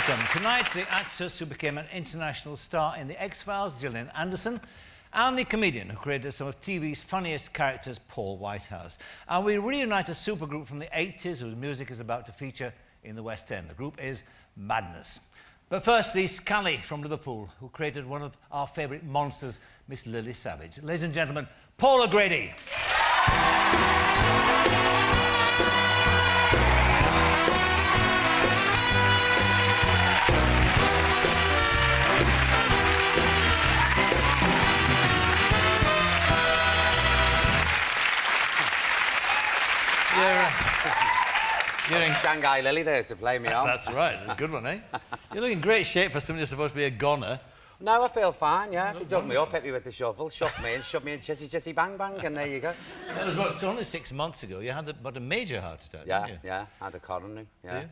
welcome. Tonight, the actress who became an international star in The X-Files, Gillian, and the comedian who created some of TV's funniest characters, Paul Whitehouse. And we reunite a supergroup from the 80s whose music is about to feature in the West End. The group is Madness. But first, the Scally from Liverpool, who created one of our favourite monsters, Miss Lily Savage. Ladies and gentlemen, Paul O'Grady. You're in Shanghai Lily there to play me on. That's right, a good one, eh? You're looking in great shape for somebody who's supposed to be a goner. No, I feel fine, yeah. They dug me up, hit me with the shovel, shoved me in, chitty, chitty, bang, bang, and there you go. That was what, so only 6 months ago. You had a major heart attack, didn't you? Yeah, I had a coronary, yeah.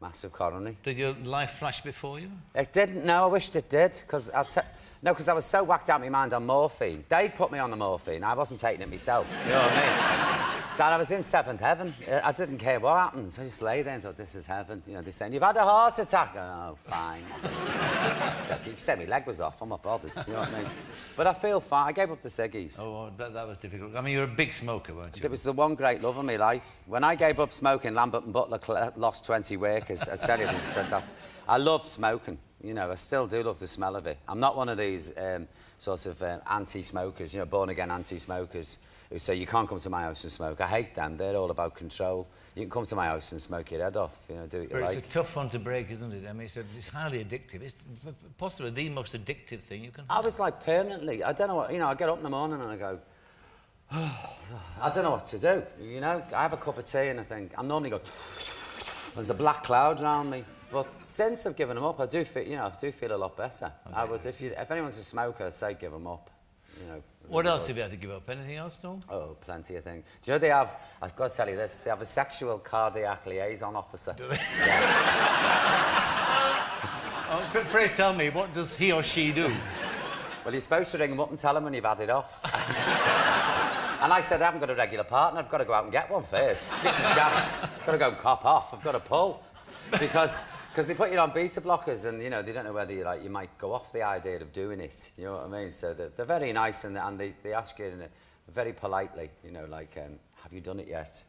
Massive coronary. Did your life flash before you? It didn't, no, I wished it did, because I was so whacked out of my mind on morphine. They put me on the morphine, I wasn't taking it myself, you know what I mean? That I was in seventh heaven. I didn't care what happened. I just lay there and thought, this is heaven. You know, they're saying, you've had a heart attack. Oh, fine. You said my leg was off, I'm not bothered, you know what I mean? But I feel fine. I gave up the ciggies. Oh, that was difficult. I mean, you're a big smoker, weren't you? It was the one great love of my life. When I gave up smoking, Lambert and Butler lost 20 workers. I tell you, they said that. I love smoking. You know, I still do love the smell of it. I'm not one of these sort of anti-smokers, you know, born-again anti-smokers who say, you can't come to my house and smoke. I hate them. They're all about control. You can come to my house and smoke your head off, you know, do what you like. It's a tough one to break, isn't it? I mean, it's highly addictive. It's possibly the most addictive thing you can have. I was like permanently, I don't know what, you know, I get up in the morning and I go, I don't know what to do, you know? I have a cup of tea and I think, I normally go, there's a black cloud around me. But since I've given them up, I do feel, you know, I do feel a lot better. Okay. I would, if anyone's a smoker, I'd say give them up. You know. What else have you had to give up? Anything else, Tom? Oh, plenty of things. Do you know they have? I've got to tell you this. They have a sexual cardiac liaison officer. Do they? Yeah. Oh, pray tell me, what does he or she do? Well, you're supposed to ring them up and tell them when you've had it off. And I said, I haven't got a regular partner. I've got to go out and get one first. It's a chance. I've got to go and cop off. I've got to pull because they put you on beta blockers and, you know, they don't know whether you might go off the idea of doing it, you know what I mean? So they're very nice and they ask you very politely, you know, like, have you done it yet?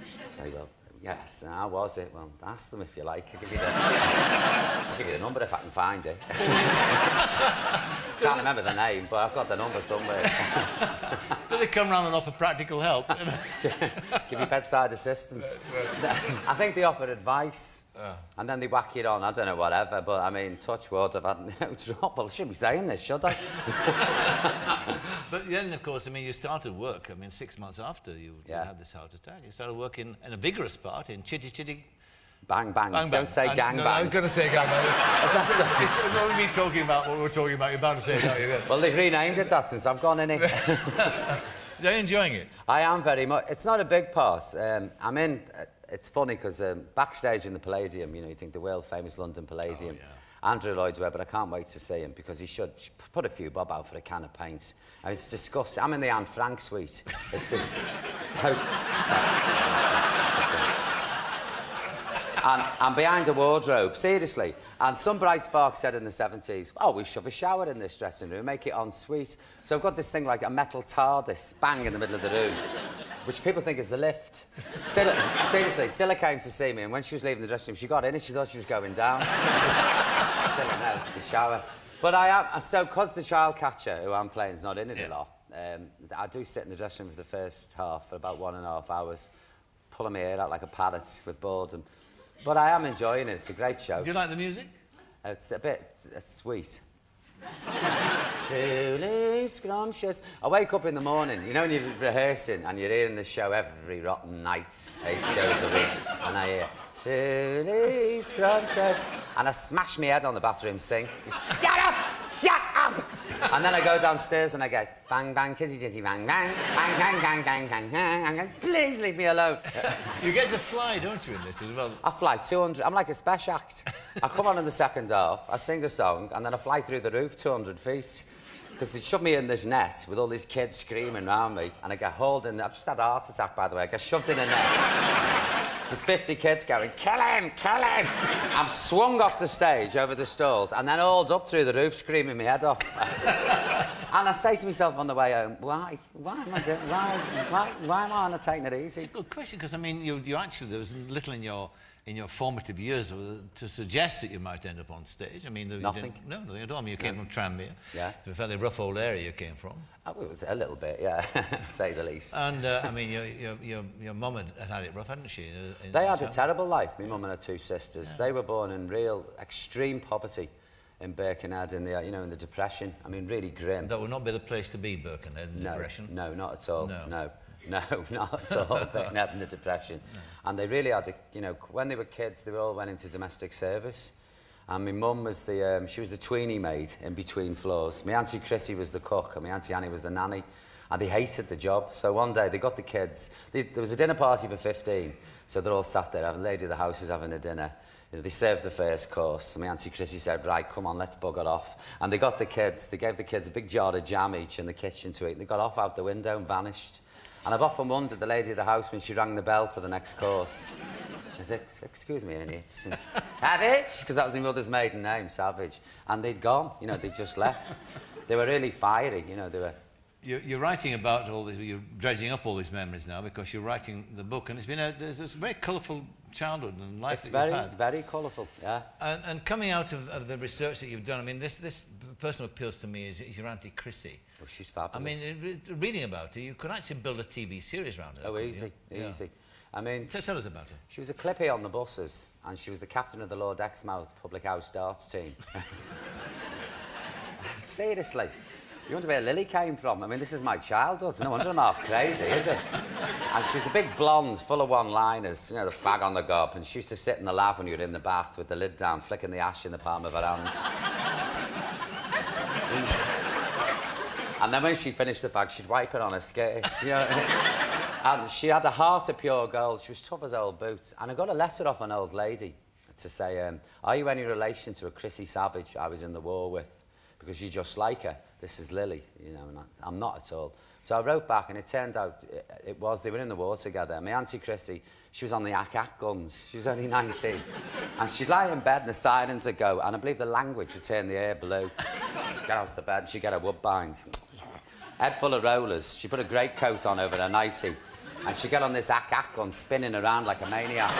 I say, well, yes. And how was it? Well, ask them if you like. I'll give you the number if I can find it. Can't remember the name, but I've got the number somewhere. Do they come round and offer practical help? Give you bedside assistance. I think they offer advice. And then they whack it on, I don't know, whatever, but I mean, touch wood, I've had no trouble. I shouldn't be saying this, should I? But then, of course, I mean, you started work, I mean, 6 months after you had this heart attack. You started working in a vigorous part in Chitty Chitty... Bang, bang. Don't say gang, no, bang. I was going to say gang, bang. It's only me talking about what we're talking about. You're about to say it, aren't you? Well, they've renamed it that since I've gone in it. Are you enjoying it? I am very much. It's not a big part. I'm in... It's funny because backstage in the Palladium, you know, you think the world-famous London Palladium, Andrew Lloyd Webber, I can't wait to see him because he should put a few bob out for a can of paint. I mean, it's disgusting. I'm in the Anne Frank suite. It's this... And I'm behind a wardrobe, seriously. And some bright spark said in the 70s, oh, we shove a shower in this dressing room, make it en suite. So I've got this thing like a metal TARDIS, bang, in the middle of the room, which people think is the lift. Seriously, Scylla came to see me, and when she was leaving the dressing room, she got in it, she thought she was going down. Scylla, no, it's the shower. But I am, so because the child catcher who I'm playing is not in it a lot, I do sit in the dressing room for the first half for about 1.5 hours, pulling my hair out like a parrot with boredom. But I am enjoying it. It's a great show. Do you like the music? It's a bit sweet. Truly scrumptious. I wake up in the morning, you know, when you're rehearsing and you're hearing the show every rotten night, 8 shows a week, and I hear, truly scrumptious, and I smash my head on the bathroom sink. Shut up! Shut up! And then I go downstairs and I go, bang, bang, chitty, chitty, bang, bang, bang, bang, bang, bang, bang, bang, bang, please leave me alone. You get to fly, don't you, in this as well? I fly 200, I'm like a special act. I come on in the second half, I sing a song, and then I fly through the roof 200 feet. Because they shove me in this net with all these kids screaming around me, and I get hauled in, I've just had a heart attack, by the way, I get shoved in a net. There's 50 kids going, kill him, kill him. I'm swung off the stage over the stalls and then hauled up through the roof screaming my head off. And I say to myself on the way home, why am I doing, why am I not taking it easy? It's a good question, because I mean, you actually, there was little in your formative years to suggest that you might end up on stage. I mean, Nothing. Nothing at all. I mean, you came from Tranmere. Yeah. It's a fairly rough old area you came from. Oh, it was a little bit, yeah, to say the least. And I mean, your mum had it rough, hadn't she? They had a terrible life, my mum and her two sisters. Yeah. They were born in real extreme poverty in Birkenhead in the, in the Depression. I mean, really grim. That would not be the place to be, Birkenhead, in the Depression? No, not at all, no, not at all, Birkenhead in the Depression. No. And they really had to, when they were kids, they all went into domestic service. And my mum was she was the tweenie maid in between floors. My auntie Chrissy was the cook, and my auntie Annie was the nanny. And they hated the job. So one day they got the kids. There was a dinner party for 15, so they're all sat there. The lady of the house is having a dinner. They served the first course. So my auntie Chrissy said, right, come on, let's bugger off. And they got the kids. They gave the kids a big jar of jam each in the kitchen to eat. And they got off out the window and vanished. And I've often wondered, the lady of the house, when she rang the bell for the next course, I said, excuse me, Annie, it's Savage, because that was my mother's maiden name, Savage. And they'd gone, they'd just left. They were really fiery, they were... You're writing about all this, you're dredging up all these memories now because you're writing the book, and there's this very colourful childhood and life that you've had. It's very colourful, yeah. And coming out of the research that you've done, I mean, this person who appeals to me is your Auntie Chrissy. Oh, she's fabulous. I mean, reading about her, you could actually build a TV series around her. Oh, easy. Yeah. I mean... Tell us about her. She was a clippy on the buses, and she was the captain of the Lord Exmouth Public House darts team. Seriously. You wonder where Lily came from? I mean, this is my childhood. No wonder I'm half crazy, is it? And she's a big blonde, full of one-liners, the fag on the gob, and she used to sit in the lav when you were in the bath with the lid down, flicking the ash in the palm of her hand. And then when she finished the fag, she'd wipe it on her skirts, And she had a heart of pure gold. She was tough as old boots. And I got a letter off an old lady to say, are you any relation to a Chrissy Savage I was in the war with? Because you're just like her. This is Lily, and I'm not at all. So I wrote back, and it turned out they were in the war together. My Auntie Chrissy, she was on the AK guns. She was only 19. And she'd lie in bed, and the sirens would go, and I believe the language would turn the air blue. Get out the bed, she'd get her woodbines. Head full of rollers. She put a great coat on over her nightie, and she'd get on this AK gun, spinning around like a maniac.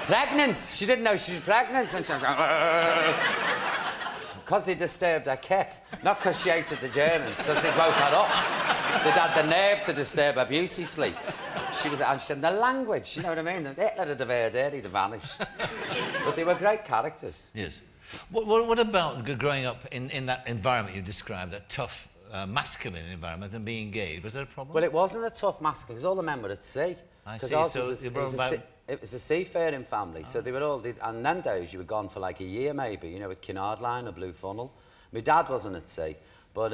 Pregnant! She didn't know she was pregnant, and she was going... Because they disturbed her kip, not because she hated the Germans, because they woke her up. They'd had the nerve to disturb her beauty sleep. And she had the language, you know what I mean? Hitler had have heard her, he'd have vanished. But they were great characters. Yes. What about growing up in that environment you described, that tough, masculine environment, and being gay? Was that a problem? Well, it wasn't a tough masculine, because all the men were at sea. I see. It was a seafaring family, so they were all... And them days, you were gone for like a year, maybe, with Cunard Line or Blue Funnel. My dad wasn't at sea, but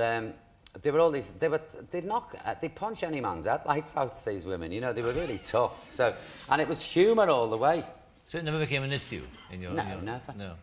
they were all these... They'd punch any man's headlights out, these women, they were really tough. So, and it was humour all the way. So it never became an issue in your... No, never. No.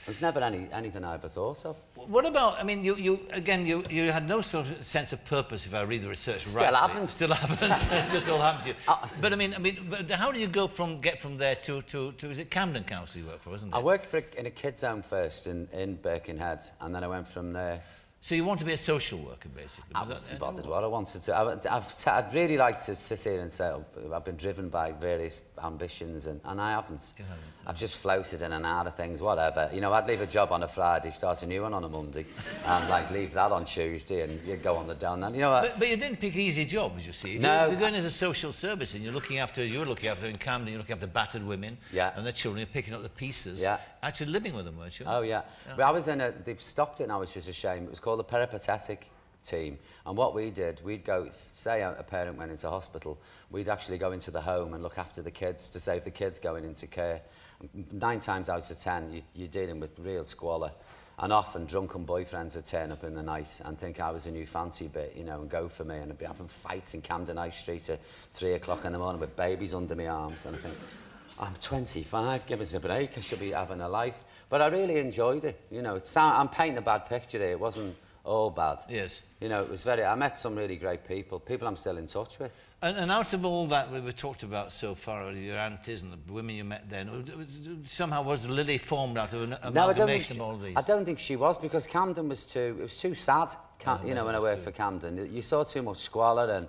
It was never anything I ever thought of. What about, I mean, you had no sort of sense of purpose, if I read the research right. Still haven't. It just all happened to you. But I mean, but how do you get from there to is it Camden Council you work for, isn't it? I worked in a kids' home first in Birkenhead, and then I went from there. So you want to be a social worker, basically? I wasn't bothered what I wanted to. I'd really like to sit here and say I've been driven by various ambitions, and I haven't. You haven't. I've just floated in and out of things, whatever. I'd leave a job on a Friday, start a new one on a Monday, and leave that on Tuesday, and you'd go on the down. And but you didn't pick easy jobs, you see. No. If you're going into social service and you're looking after, as you were looking after in Camden, you're looking after battered women and their children, you're picking up the pieces. Yeah. Actually living with them, weren't you? Oh, yeah. But I was they've stopped it now, which is a shame. It was called the peripatetic team. And what we did, we'd go, say a parent went into hospital, we'd actually go into the home and look after the kids to save the kids going into care. 9 times out of 10, you're dealing with real squalor. And often drunken boyfriends would turn up in the night and think I was a new fancy bit, and go for me. And I'd be having fights in Camden High Street at 3 o'clock in the morning with babies under my arms. And I think, I'm 25, give us a break, I should be having a life. But I really enjoyed it, I'm painting a bad picture here. It wasn't all bad. Yes. You know, it was very... I met some really great people I'm still in touch with. And out of all that we've talked about so far, your aunties and the women you met then, somehow was Lily formed out of an amalgamation of all these? I don't think she was, because Camden was too... It was too sad, you know, when I worked for Camden. You saw too much squalor and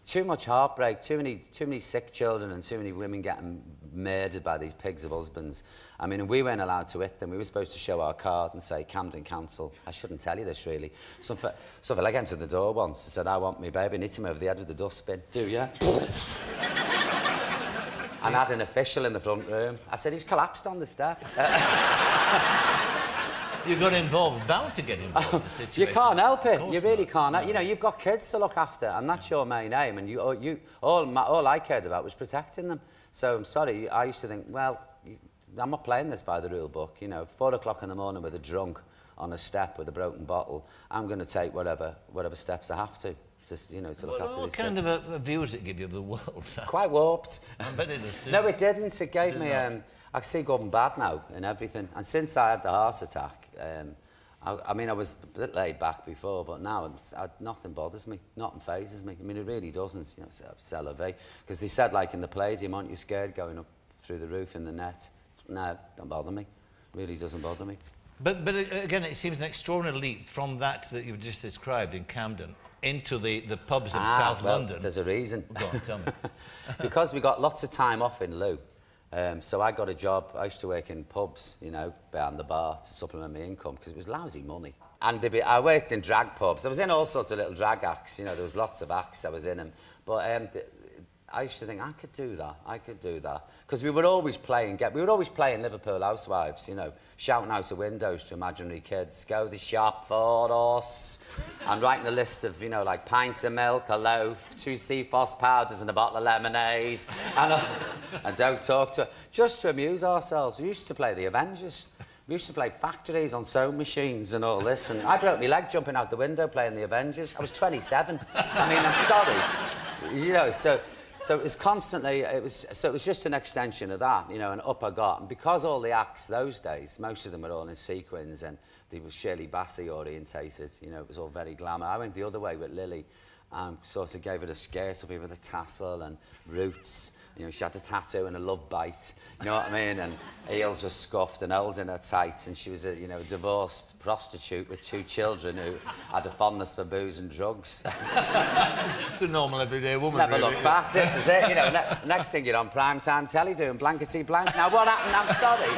too much heartbreak, too many sick children and too many women getting murdered by these pigs of husbands. I mean, and we weren't allowed to hit them. We were supposed to show our card and say, Camden Council. I shouldn't tell you this, really. So I came to the door once and said, I want me baby, and hit him over the head with the dustbin. Do you? And had an official in the front room. I said, he's collapsed on the step. You got involved, bound to get involved in the situation. You can't help it. You really can't. No. You know, you've got kids to look after, and that's your main aim. And all I cared about was protecting them. So I'm sorry. I used to think, well, I'm not playing this by the rule book. You know, 4 o'clock in the morning with a drunk on a step with a broken bottle. I'm going to take whatever steps I have to. Just, you know, to look after these kids. What kind of a view does it give you of the world? Quite warped. I bet it does too. No, it didn't. It gave me... I see good and bad now in everything. And since I had the heart attack, I mean, I was a bit laid back before, but now nothing bothers me, nothing phases me. I mean, it really doesn't, you know, c'est la vie. Because they said, like in the Palladium, aren't you scared going up through the roof in the net? No, don't bother me. It really doesn't bother me. But again, it seems an extraordinary leap from that you've just described in Camden into the pubs of South London. There's a reason. Go on, tell me. Because we got lots of time off in lieu. So I got a job. I used to work in pubs, you know, behind the bar to supplement my income, because it was lousy money. And I worked in drag pubs. I was in all sorts of little drag acts, you know, there was lots of acts I was in them. But I used to think, I could do that. Because we would always play in Liverpool Housewives, you know, shouting out the windows to imaginary kids, go the shop for us, and writing a list of, you know, like pints of milk, a loaf, 2 C-Fos powders and a bottle of lemonade, and don't talk to her, just to amuse ourselves. We used to play the Avengers. We used to play factories on sewing machines and all this, and I broke my leg jumping out the window playing the Avengers. I was 27. I mean, I'm sorry. You know, so it was constantly, it was just an extension of that, you know, and up I got. And because all the acts those days, most of them were all in sequins and they were Shirley Bassey orientated, you know, it was all very glamour. I went the other way with Lily and sort of gave her a skirt up here with a tassel and roots. You know, she had a tattoo and a love bite, you know what I mean? And heels were scuffed and holes in her tights, and she was a, you know, a divorced prostitute with 2 children who had a fondness for booze and drugs. It's a normal everyday woman, Never really. look back, this is it, you know. Next thing you're on primetime telly doing blankety blank. Now, what happened? I'm sorry.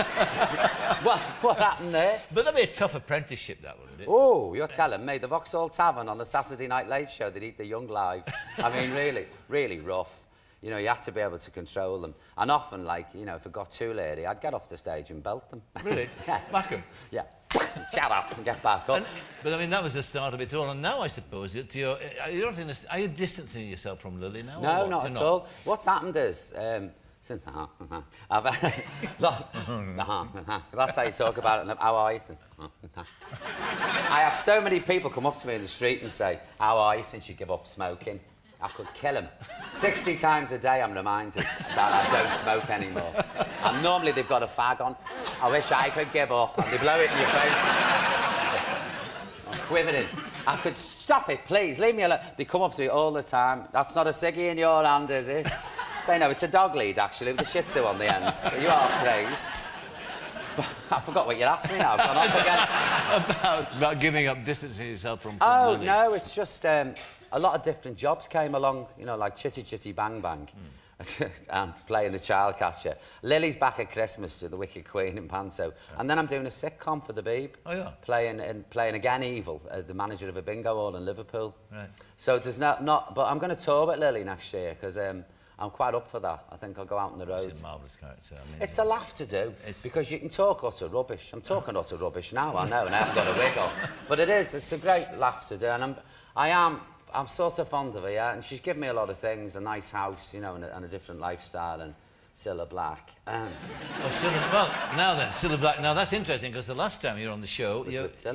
What happened there? But that'd be a tough apprenticeship, that wouldn't it? Oh, you're telling me. The Vauxhall Tavern on the Saturday Night Late Show, they'd eat the young live. I mean, really, really rough. You know, you had to be able to control them. And often, like, you know, if it got too late, I'd get off the stage and belt them. Really? Yeah. Whack 'em? Yeah. Shut up and get back up. But, I mean, that was the start of it all. And now, I suppose, are you distancing yourself from Lily now? No, not at all. What's happened is... since, that's how you talk about it. How are you? I have so many people come up to me in the street and say, how are you since you give up smoking? I could kill him. 60 times a day I'm reminded that I don't smoke anymore. And normally they've got a fag on. I wish I could give up. And they blow it in your face. I'm quivering. I could stop it, please. Leave me alone. They come up to me all the time. That's not a ciggy in your hand, is it? Say, no, it's a dog lead, actually, with a shih tzu on the ends. Are you half crazed? I forgot what you asked me now. I've gone off again. About giving up, distancing yourself from Oh, Lily. no, it's just... a lot of different jobs came along, you know, like Chitty Chitty Bang Bang and playing the child catcher. Lily's back at Christmas to the Wicked Queen in Panto. Yeah. And then I'm doing a sitcom for the Beeb. Oh, yeah. Playing again Evil, the manager of a bingo hall in Liverpool. Right. So there's but I'm going to tour with Lily next year because I'm quite up for that. I think I'll go out on the road. It's a marvellous character. I mean, it's a laugh to do because you can talk utter rubbish. I'm talking utter rubbish now, I know, and I haven't got a wig on. But it's a great laugh to do, and I'm sort of fond of her, yeah, and she's given me a lot of things, a nice house, you know, and a different lifestyle, and Cilla Black. Oh, Cilla, well, now then, Cilla Black. Now, that's interesting, because the last time you were on the show,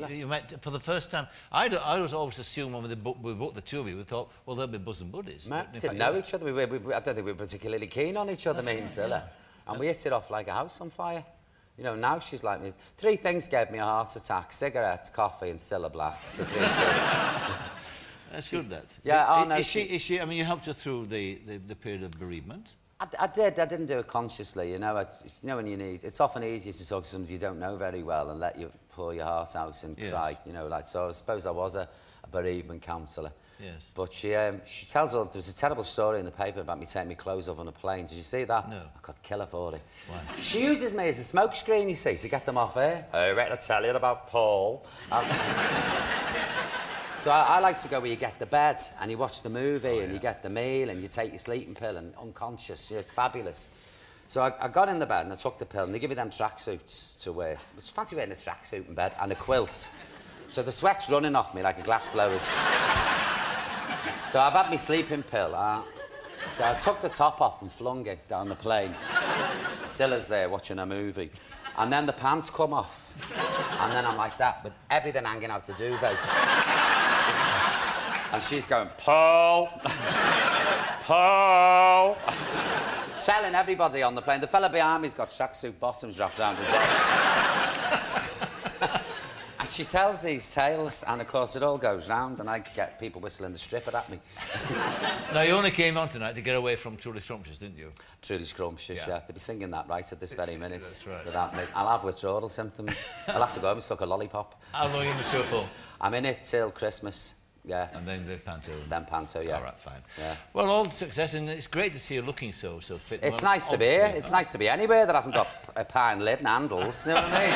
you met for the first time. I was always assumed when we booked the two of you, we thought, well, they'll be bosom buddies. Didn't know each other. I don't think we were particularly keen on each other, me and Cilla. And we hit it off like a house on fire. You know, now she's like me. 3 things gave me a heart attack: cigarettes, coffee, and Cilla Black. The 3 things. That's good, that. Yeah, oh, no, is she, I mean, you helped her through the period of bereavement? I did. I didn't do it consciously, you know. You know when you need... It's often easier to talk to somebody you don't know very well and let you pour your heart out and cry, you know, like... So I suppose I was a bereavement counsellor. Yes. But she tells her... There was a terrible story in the paper about me taking my clothes off on a plane. Did you see that? No. I could kill her for it. Why? She uses me as a smokescreen, you see, to get them off air. I better tell you about Paul. So I like to go where you get the bed and you watch the movie and you get the meal and you take your sleeping pill and unconscious. You know, it's fabulous. So I got in the bed and I took the pill and they give you them tracksuits to wear. It's fancy wearing a tracksuit in bed and a quilt. So the sweat's running off me like a glass blower's. So I've had my sleeping pill. So I took the top off and flung it down the plane. Cilla's there watching a movie. And then the pants come off. And then I'm like that with everything hanging out the duvet. And she's going, Paul! Paul! Telling everybody on the plane. The fella behind me's got tracksuit bottoms wrapped around his head. And she tells these tales, and of course it all goes round, and I get people whistling the stripper at me. Now, you only came on tonight to get away from Truly Scrumptious, didn't you? Truly Scrumptious, yeah. They'll be singing that right at this very minute. That's right. Without me. I'll have withdrawal symptoms. I'll have to go home and suck a lollipop. How long are you in the show for? I'm in it till Christmas. Yeah. And then the panto. Then panto, yeah. All right, fine. Yeah. Well, all success, and it's great to see you looking so fit. It's nice to be here. It's nice to be anywhere that hasn't got a pine lid and handles. You know what I mean?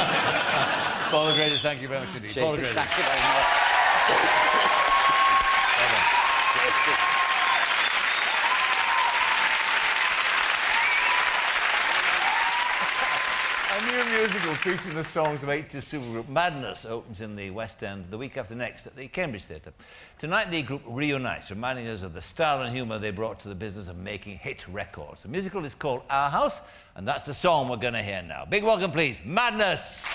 Paul O'Grady, thank you very much indeed. Paul O'Grady. Thank you very much. A new musical featuring the songs of 80s supergroup Madness opens in the West End the week after next at the Cambridge Theatre. Tonight the group reunites, reminding us of the style and humour they brought to the business of making hit records. The musical is called Our House, and that's the song we're going to hear now. Big welcome, please, Madness!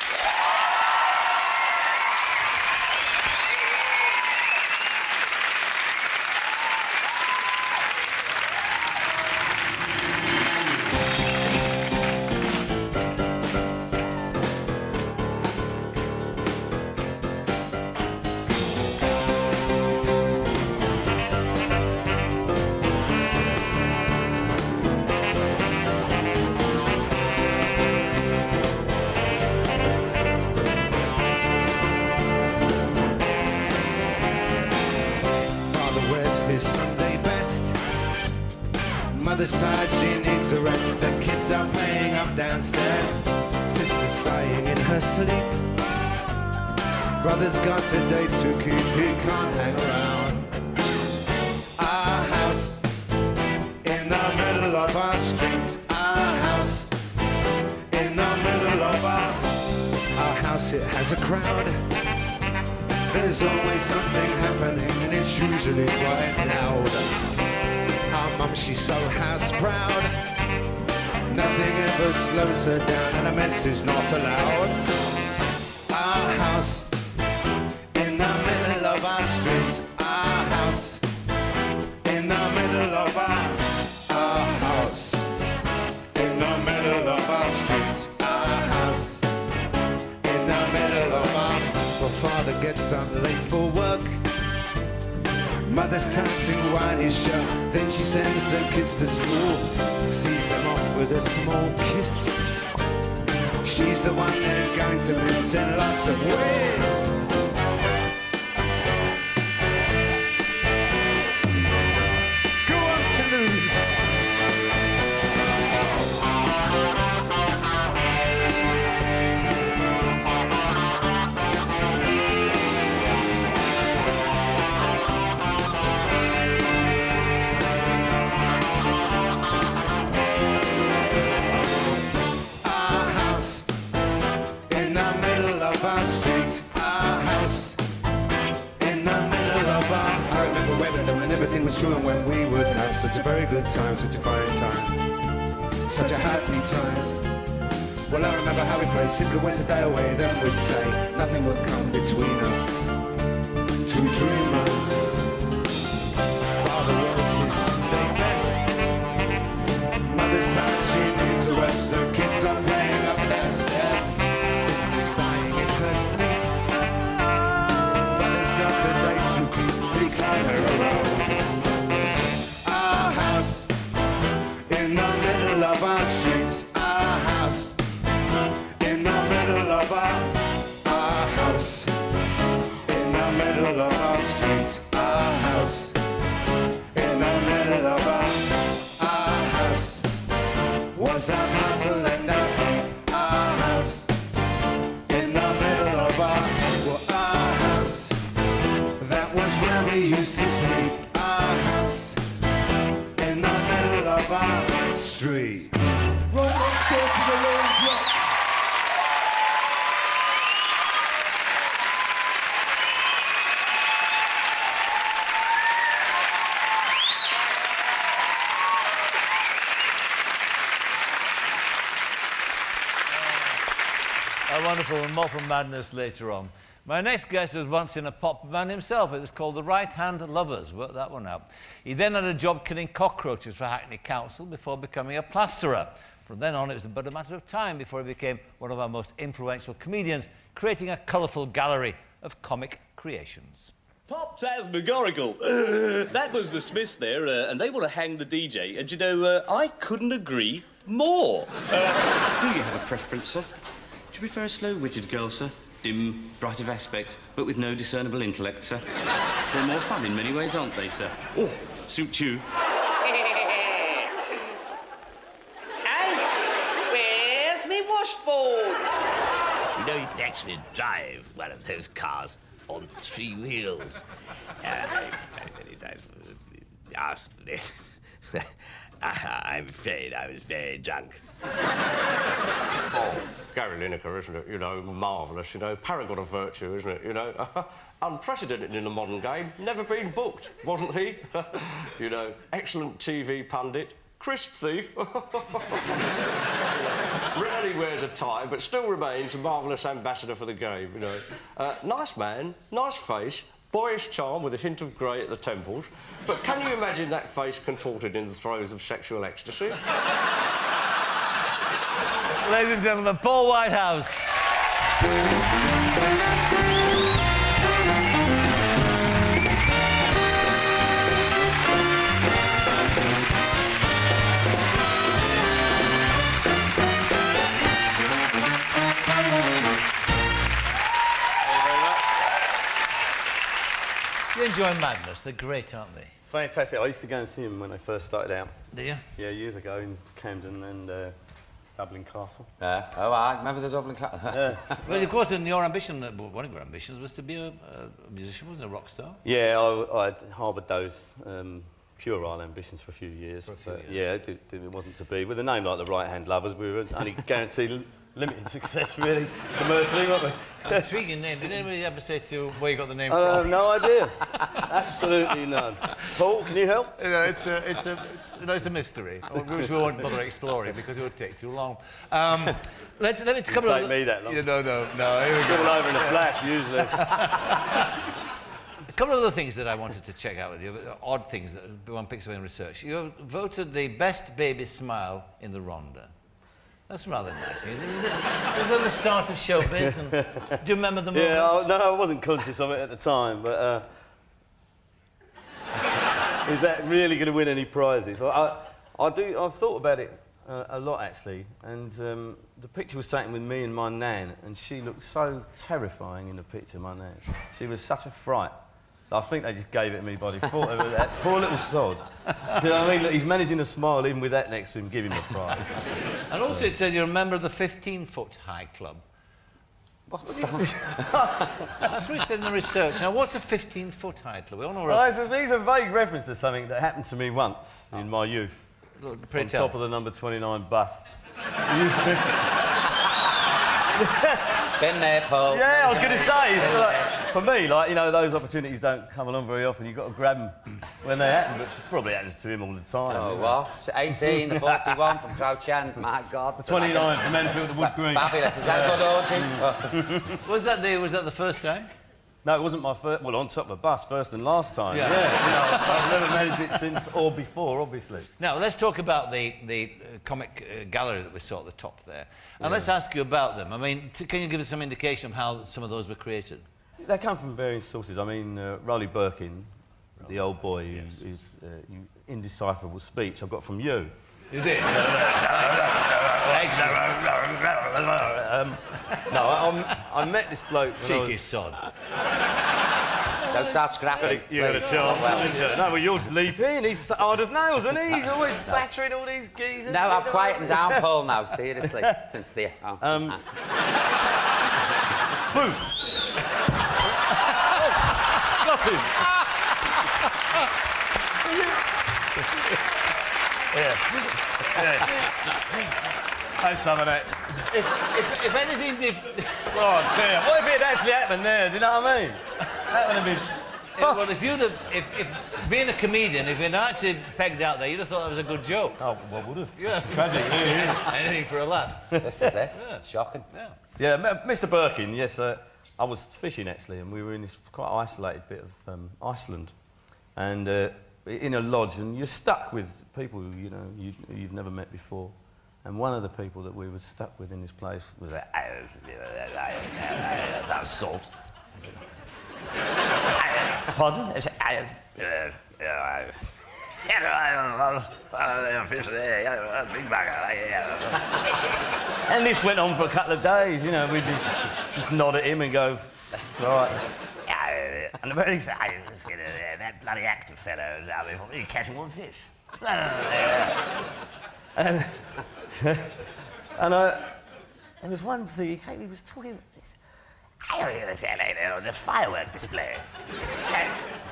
Mother's tired, she needs a rest. The kids are playing up downstairs. Sister's sighing in her sleep. Brother's got a date to keep, he can't hang around. Our house in the middle of our street. Our house in the middle of our house, it has a crowd. There's always something happening and it's usually quite loud. Our mum, she's so house proud. Nothing ever slows her down and a mess is not allowed. Our house in the middle of our street. Our house in the middle of our house in the middle of our street. Our house in the middle of our... Well, father gets up late for work. Mother's tasked to wind his shirt. Then she sends the kids to school, sees them off with a small kiss. She's the one they're going to miss in lots of ways. Go on, Toulouse. Everything was true, and when we would have such a very good time, such a fine time, such a happy time. Well, I remember how we played, simply waste a day away, then we'd say nothing would come between us, two dreamers. Father was his Sunday best. Mother's tired, she needs a rest. The kids are playing up downstairs. house in the middle of our streets. Our house in the middle of our house was a castle and our house in the middle of our house. That was where we used to sleep. Our house in the middle of our street. Right next door to the laundrette. A wonderful and more from Madness later on. My next guest was once in a pop band himself. It was called the Right Hand Lovers. Worked that one out. He then had a job killing cockroaches for Hackney Council before becoming a plasterer. From then on, it was but a matter of time before he became one of our most influential comedians, creating a colourful gallery of comic creations. Pop-tasmagorical. That was the Smiths there, and they want to hang the DJ. And, you know, I couldn't agree more. Do you have a preference, sir? Do you prefer a slow-witted girl, sir? Dim, bright of aspect, but with no discernible intellect, sir? They're more fun in many ways, aren't they, sir? Oh, suit you. Hey, where's me washboard? You know, you can actually drive one of those cars on 3 wheels. Asked for this. I'm afraid I was very drunk. Oh, Gary Lineker, isn't it? You know, marvellous, you know, paragon of virtue, isn't it? You know, unprecedented in the modern game. Never been booked, wasn't he? You know, excellent TV pundit, crisp thief. Rarely wears a tie, but still remains a marvellous ambassador for the game, you know. Nice man, nice face, boyish charm with a hint of grey at the temples. But can you imagine that face contorted in the throes of sexual ecstasy? Ladies and gentlemen, Paul Whitehouse. You enjoy Madness? They're great, aren't they? Fantastic. I used to go and see them when they first started out. Do you? Yeah, years ago in Camden and Dublin Castle. Oh, I remember the Dublin Castle. Well, of course, and your ambition, one of your ambitions was to be a musician, wasn't it? A rock star? Yeah, I harboured those puerile ambitions for a few years. Yeah, it wasn't to be. With a name like the Right Hand Lovers, we were only guaranteed limited success, really, commercially, weren't we? Intriguing name. Did anybody ever say to you where you got the name from? I have no idea. Absolutely none. Paul, can you help? You know, it's a mystery, which we won't bother exploring because it would take too long. Let me It'd take me that long. Yeah, no. It's all over in a flash, usually. A couple of other things that I wanted to check out with you, odd things that one picks up in research. You voted the best baby smile in the Ronda. That's rather nice. It was at the start of showbiz. And, do you remember the moment? Yeah, no, I wasn't conscious of it at the time, but is that really going to win any prizes? Well, I've thought about it a lot, actually, and the picture was taken with me and my nan, and she looked so terrifying in the picture, my nan. She was such a fright. I think they just gave it to me by default. That poor little sod. Do you know what I mean? Look, he's managing to smile even with that next to him. Give him a prize. And also it said you're a member of the 15-foot high club. What's that? That's what it said in the research. Now, what's a 15-foot high club? We all know These are vague reference to something that happened to me once in my youth. Look, on top of the number 29 bus. Been there, Paul. Yeah, I was going to say, it's like, for me, like, you know, those opportunities don't come along very often. You've got to grab them when they happen, but it probably happens to him all the time. Oh, what? 18, the 41 from Crouch End, my God. The 29 from Enfield to Wood Green. Fabulous. Is that good, Orgy? Was that the first time? No, it wasn't my first... Well, on top of a bus, first and last time. Yeah. You know, I've never managed it since or before, obviously. Now, let's talk about the comic gallery that we saw at the top there. And let's ask you about them. I mean, can you give us some indication of how some of those were created? They come from various sources. I mean, Rolly Birkin, the old boy, whose indecipherable speech I got from you. You did? No, I met this bloke when I Cheeky was... sod. Don't start scrapping. You had a please. chance, Well, didn't you? No, well, you're leaping. He's hard as nails, isn't he? He's always battering all these geezers. No, I've quietened down, Paul, now, seriously. Cynthia. Boom. Got him. Yeah. Have some of that. If anything did... Oh, dear. What if it had actually happened there? Do you know what I mean? That would have been... Well, if you'd have... If being a comedian, if you'd actually pegged out there, you'd have thought that was a good joke. Oh, well, would have. Yeah. Tragic. Anything for a laugh. This is it. Shocking. Yeah, Mr. Birkin, yes, I was fishing, actually, and we were in this quite isolated bit of Iceland. And in a lodge, and you're stuck with people, you know, you've never met before. And one of the people that we were stuck with in this place was that salt. Pardon? And this went on for a couple of days, you know, we'd just nod at him and go, right. And the bird said, that bloody actor fellow, he's catching one fish. And there was one thing, he came, he was talking, the firework display.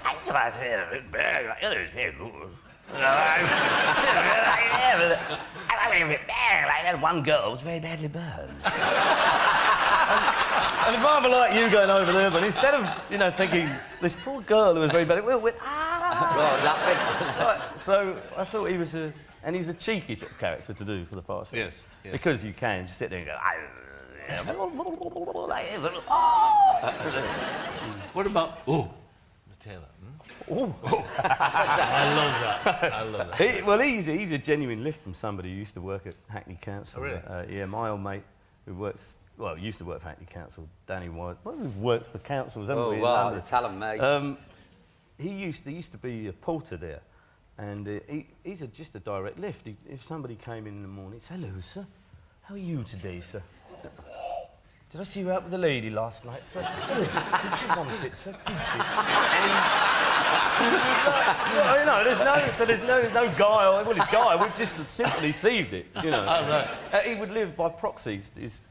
I thought it was very good. That one girl was very badly burned. And if I'm like you going over there, but instead of, you know, thinking, this poor girl who was very badly, we went, Well, nothing. Right, so I thought he was and he's a cheeky sort of character to do for the fast food. Yes. Because you can just sit there and go, What about... Oh, the tailor. ooh. I love that. I love that. Well, he's a genuine lift from somebody who used to work at Hackney Council. Oh, really? Yeah, my old mate who used to work for Hackney Council, Danny White. Well, we've worked for councils, haven't we? Oh, well, you're telling me. He used to be a porter there, and he's just a direct lift. If somebody came in the morning, he'd say, "Hello, sir. How are you today, sir?" Did I see you out with the lady last night, sir? Oh, did she want it, sir? Did she? Well, you know, there's no guile. Well, it's guile. We've just simply thieved it, you know. Oh, right. He would live by proxy,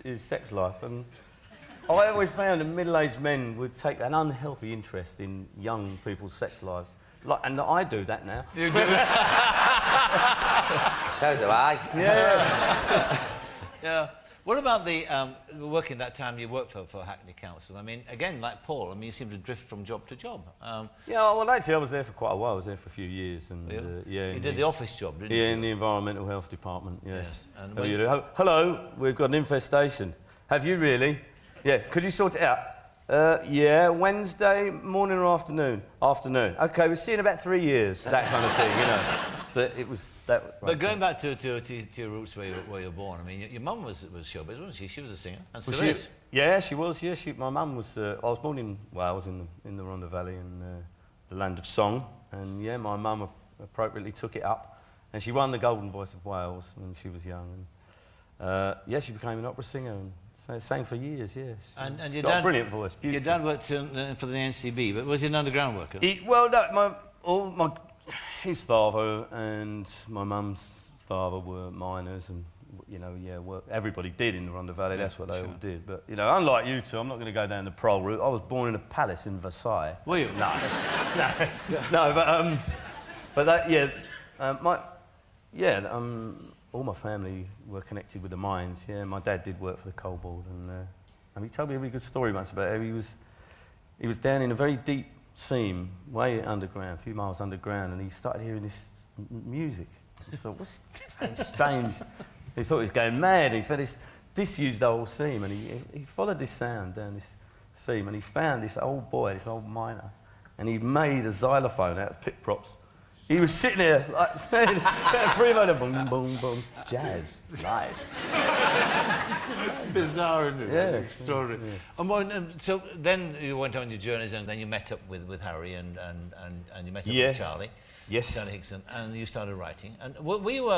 his sex life, and I always found that middle-aged men would take an unhealthy interest in young people's sex lives. And I do that now. You do? So do I. Yeah. Yeah. What about the working that time you worked for Hackney Council? I mean, again, like Paul, I mean, you seem to drift from job to job. Yeah, well, actually, I was there for quite a while. I was there for a few years, and You did the office job, didn't you? Yeah, in the environmental health department. Yes. And How when- you do? Hello, we've got an infestation. Have you really? Yeah. Could you sort it out? Yeah. Wednesday morning or afternoon? Afternoon. Okay. We'll see you in about 3 years. That kind of thing, you know. So it was that. But going back to your roots where you were born, I mean, your mum was showbiz, wasn't she? She was a singer, and still is. Yeah, she was. Yeah, my mum was. I was born in Wales, in the Rhondda Valley, in the land of song, and yeah, my mum appropriately took it up, and she won the Golden Voice of Wales when she was young, and yeah, she became an opera singer and sang for years. Yes, And she's your got dad, a brilliant voice. Your Beautiful. dad worked for the NCB, but was he an underground worker? Well, no, his father and my mum's father were miners, and you know, yeah, everybody did in the Rhondda Valley. Yeah, That's what they sure. all did. But you know, unlike you two, I'm not going to go down the prole route. I was born in a palace in Versailles. Were you? No, no, but that, yeah, all my family were connected with the mines. Yeah, my dad did work for the coal board, and he told me a really good story once about how he was down in a very deep seam, way underground, a few miles underground, and he started hearing this music. He thought, what's strange? He thought he was going mad. He felt this disused old seam, and he followed this sound down this seam, and he found this old boy, this old miner, and he made a xylophone out of pit props. He was sitting there, like, free motor, boom, boom, boom, jazz, nice. It's bizarre, isn't it? Yeah. Extraordinary. Yeah. And so then you went on your journeys, and then you met up with Harry, and you met up with Charlie. Yes. Charlie Hickson, and you started writing. And were you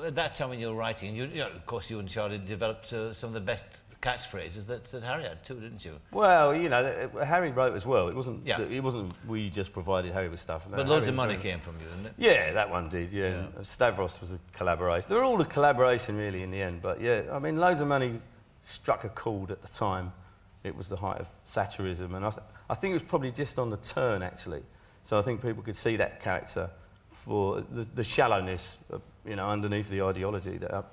at that time when you were writing, you know, of course, you and Charlie developed some of the best catchphrases that Harry had too, didn't you? Well, you know, Harry wrote as well. It wasn't. Yeah. It wasn't. We just provided Harry with stuff. No, But loads of Harry money was- came from you, didn't it? Yeah, that one did. Yeah. And Stavros was a collaboration. They were all a collaboration really in the end. But yeah, I mean, loads of money struck a chord at the time. It was the height of Thatcherism, and I think it was probably just on the turn actually. So I think people could see that character for the shallowness, you know, underneath the ideology that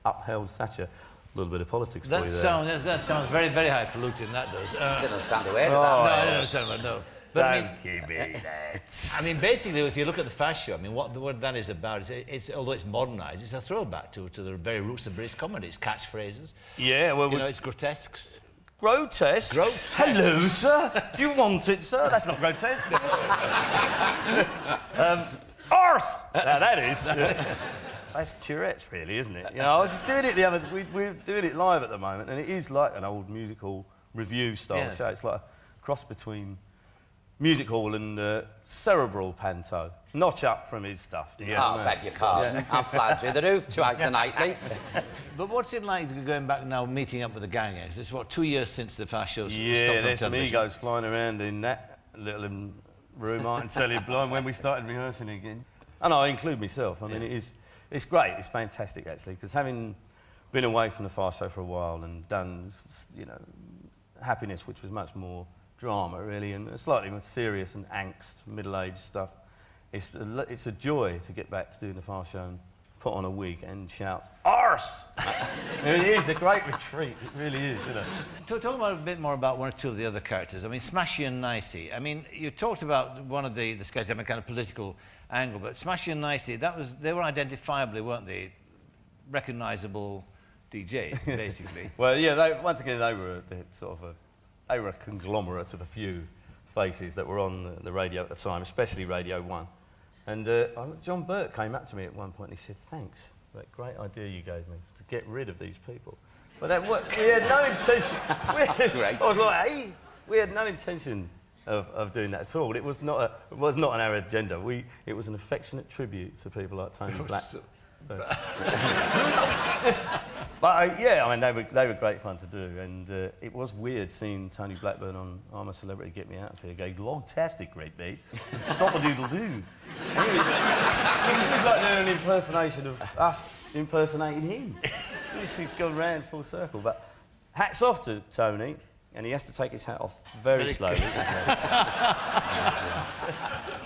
upheld Thatcher. A little bit of politics for you there. That sounds very, very highfalutin, that does. Didn't understand a word of that. No, I don't understand that, no. But I mean, Don't give me that. I mean, basically, if you look at the Fast Show, I mean, what that is about, it's although it's modernised, it's a throwback to the very roots of British comedy. It's catchphrases. Yeah, well, You know, it's grotesques. grotesque. Grotesques. Hello, sir. Do you want it, sir? That's not grotesque. Arse! Now, that is. That's Tourette's, really, isn't it? You know, I was just doing it the other... We're doing it live at the moment, and it is like an old musical review-style show. It's like a cross between music hall and cerebral panto. Notch up from his stuff. Oh, beg your pardon. I'm flying through the roof twice a nightly. But what's it like going back now, meeting up with the gang? This is, what, 2 years since the Fast Show stopped on Yeah, there's some television? egos flying around in that little room, I can tell you, blind, when we started rehearsing again. And I include myself. I mean, it's great. It's fantastic, actually, because having been away from the Fast Show for a while and done, you know, Happiness, which was much more drama, really, and slightly more serious and angst, middle-aged stuff, it's a joy to get back to doing the Fast Show and put on a wig and shout, arse! It is a great retreat. It really is, you know. Talk about a bit more about one or two of the other characters. I mean, Smashy and Nicey. I mean, you talked about one of the sketches having a kind of political angle, but Smashy and Nicey, they were identifiably, weren't they, recognisable DJs, basically. Well, yeah, once again, they were they were a conglomerate of a few faces that were on the radio at the time, especially Radio 1. And John Burt came up to me at one point and he said, thanks for that great idea you gave me to get rid of these people. But we had no intention... Great. I was like, hey, we had no intention of doing that at all. It was not on our agenda. It was an affectionate tribute to people like Tony Black. But yeah, I mean, they were great fun to do, and it was weird seeing Tony Blackburn on I'm a Celebrity, Get Me Out of Here going, log-tastic, great mate, and stop-a-doodle-doo. He was like doing an impersonation of us impersonating him. We just gone round full circle. But hats off to Tony, and he has to take his hat off very slowly.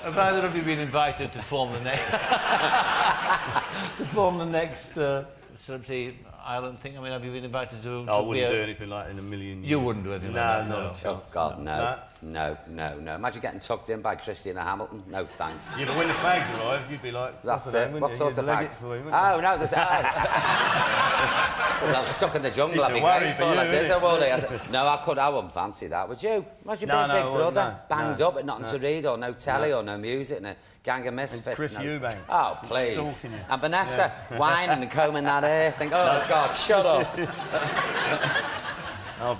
Have either of you been invited to form the next Celebrity Island thing? I mean, have you been invited to I wouldn't do anything like that in a million years. You wouldn't do anything like that? No, No. not a chance. Oh, God, no. No. Imagine getting tucked in by Christina Hamilton. No, thanks. Yeah, but when the fags arrived, you'd be like... That's what's it. that, wouldn't What you? sort You'd of leg it fags? for me, wouldn't you? Oh, no, there's... I was stuck in the jungle, It's I'd a be worry grateful. for you, That is isn't a it? worry. I said, no, I wouldn't fancy that, would you? Imagine No, being no, Big I wouldn't, Brother, banged no, up with nothing to read, or no telly, or no music, and a gang of misfits. Chris Eubank Oh, please. stalking you. And Vanessa whining and combing that hair. Think, oh, God, shut up.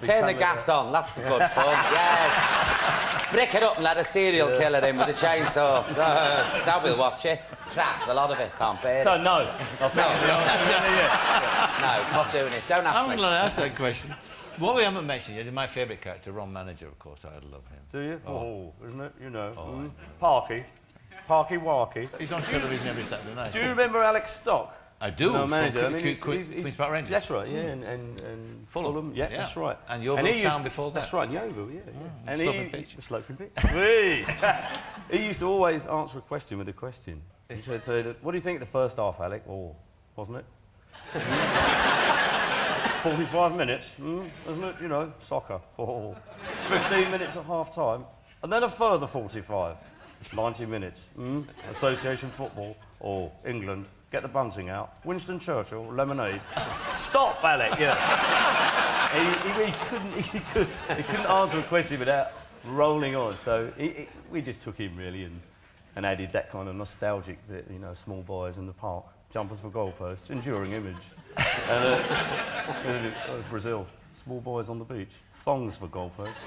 Turn the gas on, that's good fun. Yes. Brick it up and let a serial killer in with a chainsaw. Now we'll watch it. Crap, a lot of it, can't bear it. So, no. I think No, not doing it. Don't ask I'm me. going to ask that question. What we haven't mentioned yet is my favourite character, Ron Manager, of course. I love him. Do you? Oh, isn't it? You know. Parky. Parky Walky. He's on television every Saturday night. Do you remember Alex Stock? I do. No, From manager. I mean, Queen's Park Rangers. That's right, yeah, and Fulham. Yeah, that's right. And Yeovil Town before that. That's right, Yeovil, yeah. And Sloping Pitch. The Sloping Pitch. Whee! He used to always answer a question with a question. He said, what do you think of the first half, Alec? Oh, wasn't it? 45 minutes, wasn't it? You know, soccer. Oh. 15 minutes at half-time, and then a further 45. 90 minutes. Association football. Oh, England. Get the bunting out. Winston Churchill, lemonade. Stop, Alec, yeah. He couldn't answer a question without rolling on. So we just took him, really, and added that kind of nostalgic bit, you know, small boys in the park, jumpers for goalposts, enduring image. And Brazil, small boys on the beach, thongs for goalposts.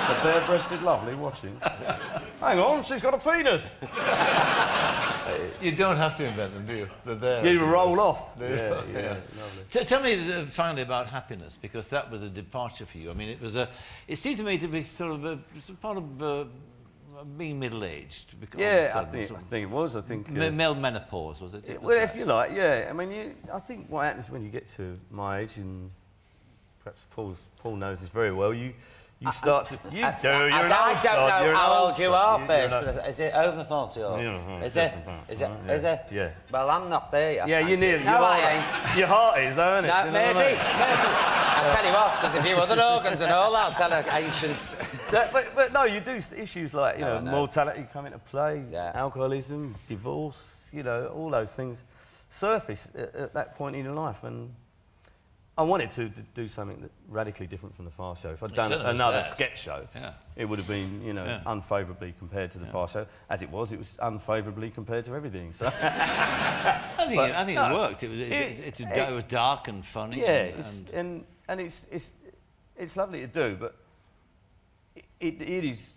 The bare-breasted lovely watching. Hang on, she's got a penis. You don't have to invent them, do you? They're there. You roll off. Yeah. Lovely. Tell me finally about happiness, because that was a departure for you. I mean, it seemed to me to be sort of some part of being middle-aged. Yeah, I think it was. I think male menopause, was it? Well, if you like, yeah. I mean, I think what happens when you get to my age, and perhaps Paul knows this very well. You start to... You do, you're an I old don't sod, know an how old old you sod. are first. Is it over 40 or... Is it? Is it? Is it? Yeah. Well, I'm not there yet. Yeah, you're nearly. No, I ain't. Your heart is, though, isn't it? No, Do you know what I maybe. mean? I'll tell you what, there's a few other organs and all that. I'll tell you, ancients. But no, you do issues like, you know, I know. mortality come into play, Yeah. alcoholism, divorce, you know, all those things surface at that point in your life. And I wanted to do something radically different from the Fast Show. If I'd done another sketch show, it would have been, you know, unfavourably compared to the Fast Show. As it was unfavourably compared to everything. So I think it worked. It was dark and funny. Yeah, and it's lovely to do, but it is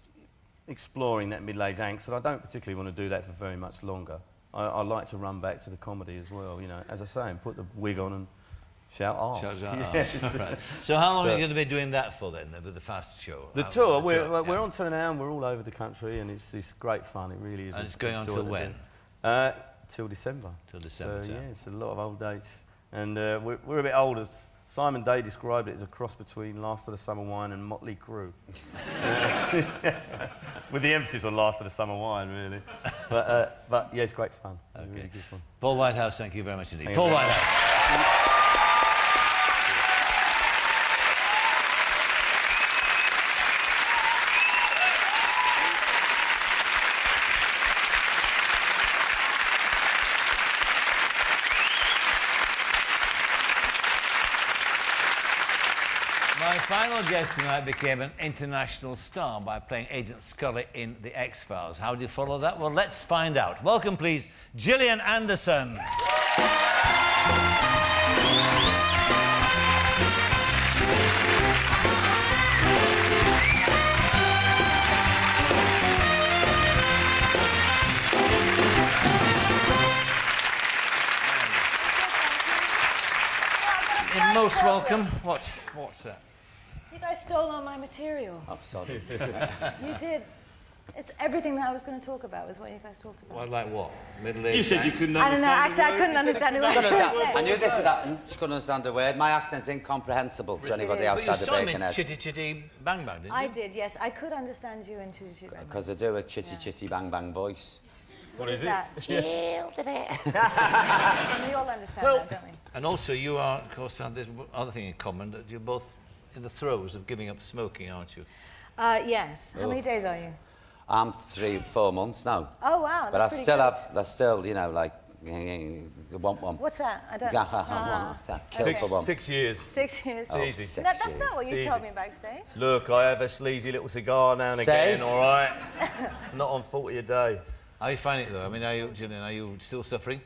exploring that middle-aged angst, and I don't particularly want to do that for very much longer. I like to run back to the comedy as well, you know, as I say, and put the wig on and shout arse. Yes. Right. So how long are you going to be doing that for then, with the Fast Show? The tour, we're on tour now, and we're all over the country, and it's great fun, it really is. And it's going on till when? Till December. Till December, so, yeah, it's a lot of old dates. And we're a bit older. Simon Day described it as a cross between Last of the Summer Wine and Motley Crue. With the emphasis on Last of the Summer Wine, really. But yeah, it's great fun. Okay. Really good fun. Paul Whitehouse, thank you very much indeed. Thank Paul you. Whitehouse. My final guest tonight became an international star by playing Agent Scully in The X-Files. How do you follow that? Well, let's find out. Welcome, please, Gillian Anderson. You're most welcome. What's that? You guys stole all my material. I'm sorry. You did. It's everything that I was going to talk about was what you guys talked about. Well, like what? Middle-aged. You said you couldn't I don't know. Actually, I couldn't understand it. I knew this would happen. She couldn't understand a word. My accent's incomprehensible to anybody But you outside saw of me Birkenhead. chitty chitty bang bang, didn't you? I did, yes. I could understand you in Chitty Chitty Bang Bang. Because I do a chitty chitty bang bang voice. What is it? That? Chilled it. And we all understand that, don't we? And also, you are, of course, have this other thing in common, that you're both in the throes of giving up smoking, aren't you? Yes. How many days are you? I'm 3-4 months now. Oh, wow. But I that's still pretty have, I still, you know, like, want one. What's that? I don't That kill for one. 6 years. 6 years. Oh, easy. 6 That's years. not what you Easy. told me backstage. Look, I have a sleazy little cigar now and Say? again, all right? Not on 40 a day. How are you finding it, though? I mean, Gillian, are you still suffering?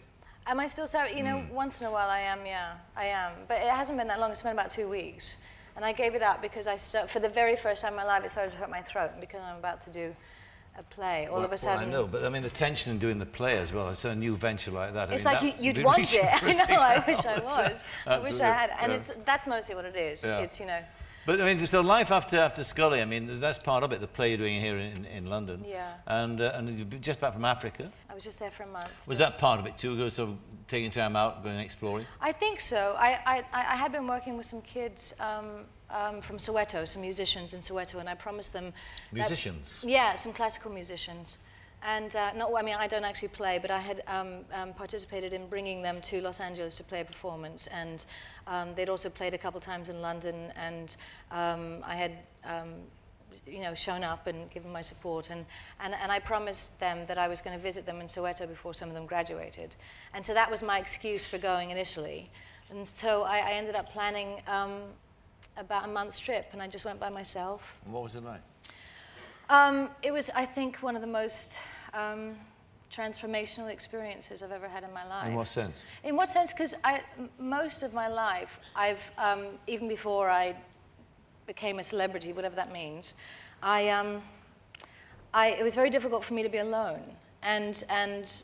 Am I still sorry? You know, once in a while I am, yeah. I am. But it hasn't been that long. It's been about 2 weeks. And I gave it up because for the very first time in my life, it started to hurt my throat because I'm about to do a play. All of a sudden... Well, I know, but I mean, the tension in doing the play as well, it's a new venture like that. It's I like mean, that you'd would be want reaching it. for I a know, I wish I cigar. was. I wish I had. And Absolutely, that's mostly what it is. Yeah. It's, you know... But I mean, so life after Scully, I mean, that's part of it, the play you're doing here in London. Yeah. And you're just back from Africa. I was just there for a month. Was that part of it too, sort of taking time out, going and exploring? I think so. I had been working with some kids from Soweto, some musicians in Soweto, and I promised them... Musicians? Yeah, some classical musicians. And, I mean, I don't actually play, but I had participated in bringing them to Los Angeles to play a performance, and they'd also played a couple times in London, and I had, you know, shown up and given my support, and I promised them that I was going to visit them in Soweto before some of them graduated. And so that was my excuse for going initially. And so I ended up planning about a month's trip, and I just went by myself. And what was it like? It was, I think, one of the most transformational experiences I've ever had in my life. In what sense? In what sense? Because most of my life, even before I became a celebrity, whatever that means, it was very difficult for me to be alone. And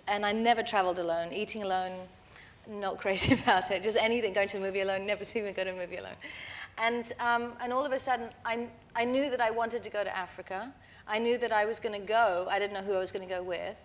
I never traveled alone. Eating alone, not crazy about it. Just anything, going to a movie alone, never seen me go to a movie alone. And all of a sudden, I knew that I wanted to go to Africa. I knew that I was going to go. I didn't know who I was going to go with.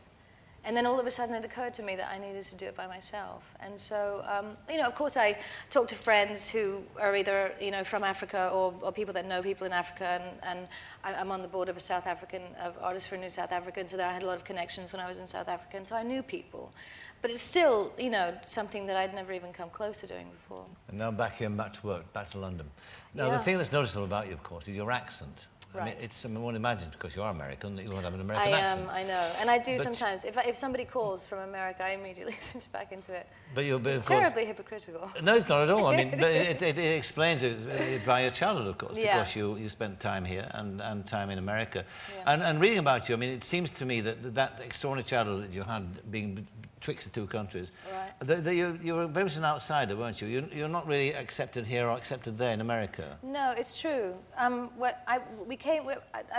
And then all of a sudden it occurred to me that I needed to do it by myself. And so, you know, of course I talked to friends who are either, you know, from Africa or people that know people in Africa. And I'm on the board of a South African, of Artists for New South Africa. And so I had a lot of connections when I was in South Africa. And so I knew people. But it's still, you know, something that I'd never even come close to doing before. And now back here and back to work, back to London. Now, the thing that's noticeable about you, of course, is your accent. Right. I mean, it's, I won't imagine, because you are American, that you won't have an American accent. I know. And I do But sometimes. If somebody calls from America, I immediately switch back into it. But you're, it's of course, terribly hypocritical. No, it's not at all. I mean, but it explains it by your childhood, of course, Yeah. because you spent time here and time in America. Yeah. And reading about you, I mean, it seems to me that extraordinary childhood that you had, being twixt the two countries, right. that you were very much an outsider, weren't you? You're not really accepted here or accepted there in America. No, it's true. I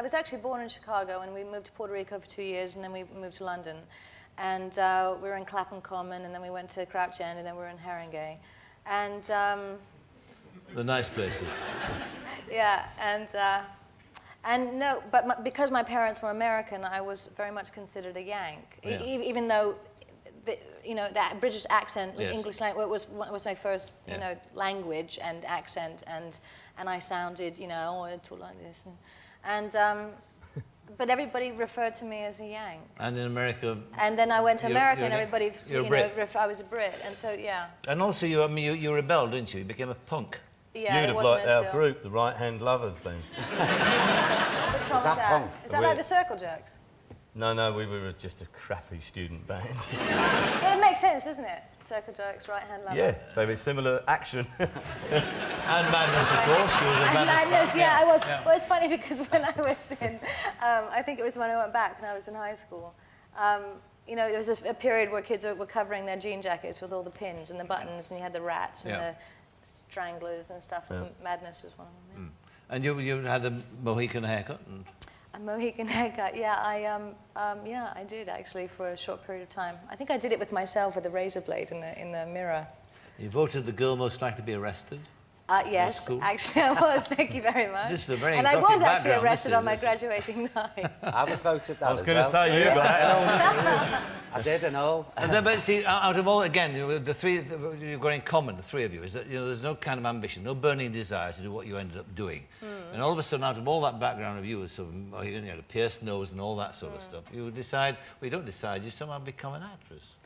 was actually born in Chicago, and we moved to Puerto Rico for 2 years, and then we moved to London. And we were in Clapham Common, and then we went to Crouch End, and then we were in Haringey. And The nice places. yeah, and no, but because my parents were American, I was very much considered a Yank, Yeah. even though, you know, that British accent, Yes. English language was my first, Yeah. you know, language and accent, and I sounded, you know, oh, I talk like this, but everybody referred to me as a Yank. And in America. And then I went to America, and you're everybody, you're a you know, Brit. I was a Brit, and so yeah. And also, you rebelled, didn't you? You became a punk. Yeah, You'd it have wasn't liked our until- group, the Right Hand Lovers, then. Which one was that that? punk? Is that like the Circle Jerks? No, we were just a crappy student band. Yeah, it makes sense, doesn't it? Circle Jerks, Right Hand Lover. Yeah, they were similar action. And Madness, of course. You were the And Madness. Madness, yeah, I was. Yeah. Well, it's funny because when I was in, I think it was when I went back when I was in high school, you know, there was a period where kids were covering their jean jackets with all the pins and the buttons, and you had the rats and Yeah. the stranglers and stuff, and Madness was one of them. And you had a Mohican haircut. And A Mohican haircut, yeah, I did actually for a short period of time. I think I did it with myself with a razor blade in the mirror. you voted the girl most likely to be arrested. Yes, school? actually I was. Thank you very much. This is a very and I exotic was actually background, arrested this on my is. graduating night. I was voted that I was as going to well. say, you got that. I did and all. And then, but see, out of all, again, you know, the three you've got in common, the three of you, is that, you know, there's no kind of ambition, no burning desire to do what you ended up doing. And all of a sudden, out of all that background of you, with some, you know, the pierced nose and all that sort of stuff, you decide, well, you don't decide, you somehow become an actress.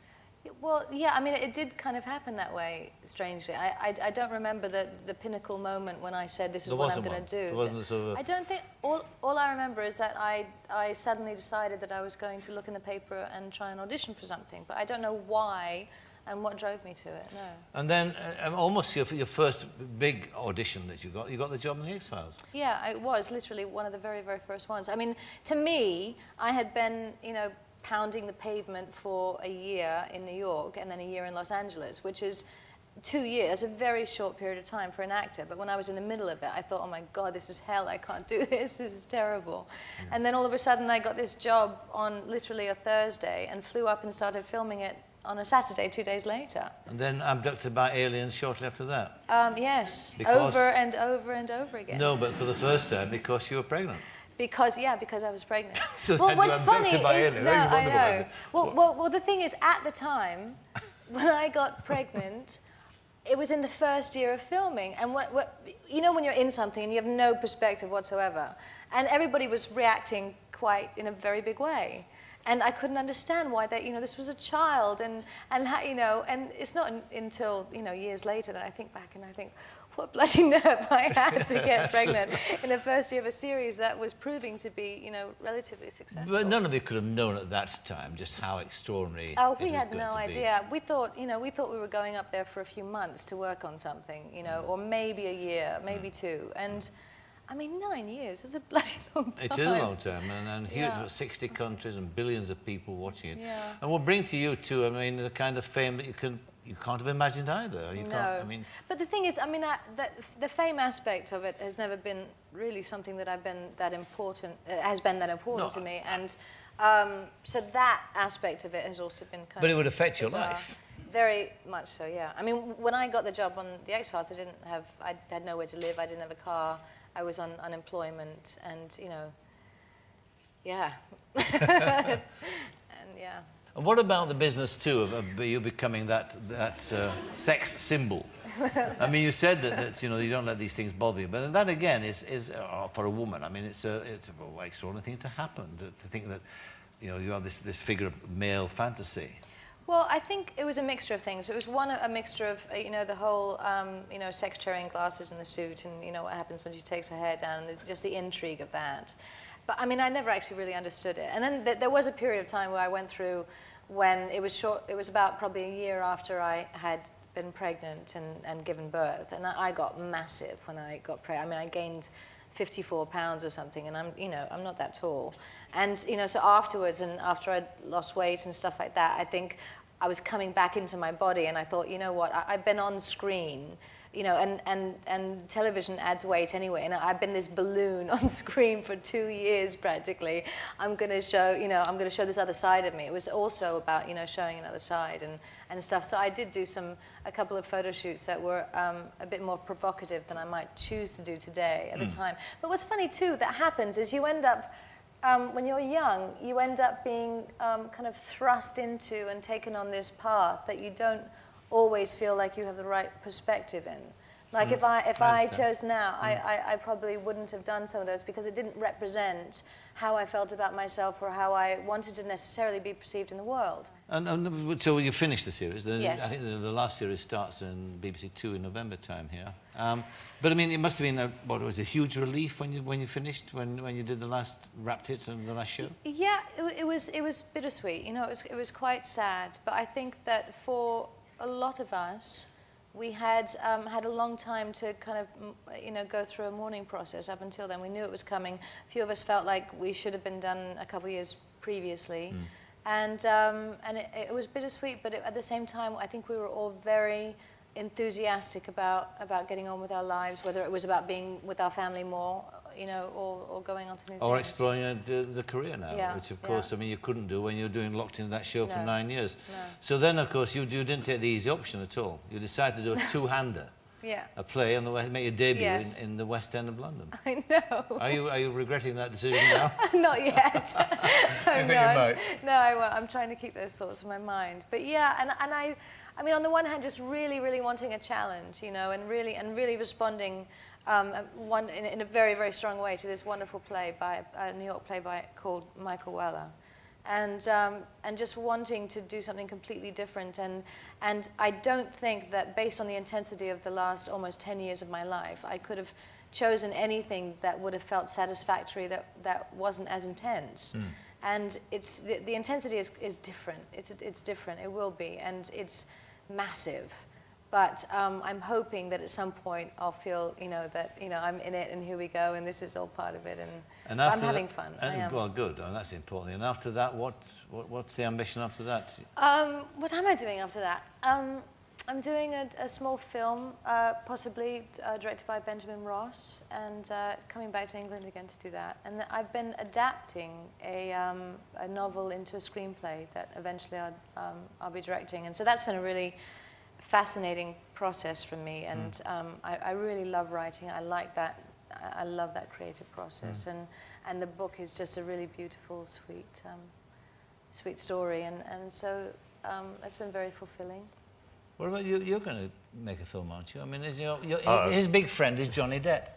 Well, yeah, I mean, it did kind of happen that way, strangely. I don't remember the pinnacle moment when I said, this is There what I'm wasn't going one. to do. There wasn't a sort of a- I don't think, all I remember is that I suddenly decided that I was going to look in the paper and try and audition for something, but I don't know why and what drove me to it, no. And then, almost your first big audition that you got the job in the X-Files. Yeah, it was literally one of the very, very first ones. I mean, to me, I had been, you know, pounding the pavement for a year in New York and then a year in Los Angeles, which is 2 years, a very short period of time for an actor. But when I was in the middle of it, I thought, oh my God, this is hell, I can't do this, this is terrible. And then all of a sudden I got this job on literally a Thursday and flew up and started filming it on a Saturday 2 days later. And then abducted by aliens shortly after that. Yes, Because- over and over and over again. No, but for the first time, because you were pregnant. Because I was pregnant. So well, then what's you funny abducted by is, alien. no, Very I wonderful know. idea. Well, the thing is, at the time, when I got pregnant, it was in the first year of filming. And you know when you're in something and you have no perspective whatsoever, and everybody was reacting quite in a very big way. And I couldn't understand why that, you know, this was a child, and how, you know, and it's not until, you know, years later that I think back and I think, what bloody nerve I had to get pregnant in the first year of a series that was proving to be, you know, relatively successful. But none of you could have known at that time just how extraordinary. Oh, it we was had going no to be. idea. We thought, you know, we were going up there for a few months to work on something, you know, or maybe a year, maybe two. And I mean, 9 years is a bloody long time. It is a long time, and huge, Yeah. 60 countries and billions of people watching it. Yeah. And we'll bring to you too, I mean, the kind of fame that you can you can't have imagined either. You No. can't, I mean... But the thing is, I mean, the fame aspect of it has never been really something that I've been that important, has been that important to me. And so that aspect of it has also been kind of... But it would affect your bizarre. life. Very much so, yeah. I mean, when I got the job on the X-Files, I had nowhere to live, I didn't have a car, I was on unemployment, and, you know, yeah. And, yeah. And what about the business, too, of you becoming that sex symbol? I mean, you said that you know, you don't let these things bother you, but that, again, is for a woman, I mean, it's an extraordinary thing to happen, to think that, you know, you have this figure of male fantasy. Well, I think it was a mixture of things. It was a mixture of, you know, the whole, you know, secretary in glasses and the suit, and, you know, what happens when she takes her hair down, and just the intrigue of that. But, I mean, I never actually really understood it. And then there was a period of time where I went through when it was about probably a year after I had been pregnant and given birth. And I got massive when I got pregnant. I mean, I gained 54 pounds or something, and I'm not that tall. And, you know, so afterwards, and after I'd lost weight and stuff like that, I think I was coming back into my body, and I thought, you know what, I've been on screen, you know, and television adds weight anyway, and I've been this balloon on screen for 2 years practically. I'm going to show this other side of me. It was also about, you know, showing another side and stuff. So I did do a couple of photo shoots that were a bit more provocative than I might choose to do today at the time. But what's funny too that happens is you end up, when you're young, you end up being kind of thrust into and taken on this path that you don't always feel like you have the right perspective in. Like if I chose now, I probably wouldn't have done some of those because it didn't represent how I felt about myself or how I wanted to necessarily be perceived in the world. And so you finished the series. Yes. I think the last series starts in BBC Two in November time here. But I mean, it must have been what was a huge relief when you finished, when you did the last, wrapped it and the last show. Yeah, it was bittersweet. You know, it was quite sad. But I think that for a lot of us, we had had a long time to kind of, you know, go through a mourning process. Up until then, we knew it was coming. A few of us felt like we should have been done a couple of years previously, and it was bittersweet. But at the same time, I think we were all very enthusiastic about getting on with our lives, whether it was about being with our family more, you know, or going on to new things. Or exploring the career now, Yeah, which of course, I mean, you couldn't do when you were doing locked into that show for No. 9 years. No. So then, of course, you didn't take the easy option at all. You decided to do a two-hander, Yeah. a play, and make your debut Yes. in the West End of London. I know. Are you regretting that decision now? Not yet. I'm think you not. might? No, I won't. I'm trying to keep those thoughts in my mind. But yeah, and I mean, on the one hand, just really, really wanting a challenge, you know, and really responding in a very, very strong way to this wonderful play by a New York playwright called Michael Weller. And just wanting to do something completely different. And I don't think that based on the intensity of the last almost 10 years of my life, I could have chosen anything that would have felt satisfactory that wasn't as intense. And it's the intensity is different. It's different. It will be, and it's massive. But I'm hoping that at some point I'll feel, you know, that, you know, I'm in it and here we go and this is all part of it, and I'm having fun. I am. Well, good. Oh, that's important. And after that, what's the ambition after that? What am I doing after that? I'm doing a small film, possibly directed by Benjamin Ross, and coming back to England again to do that. And I've been adapting a novel into a screenplay that eventually I'll be directing. And so that's been a really fascinating process for me, and I really love writing. I like that. I love that creative process, and the book is just a really beautiful, sweet story, and so it's been very fulfilling. What about you? You're going to make a film, aren't you? I mean, his big friend is Johnny Depp.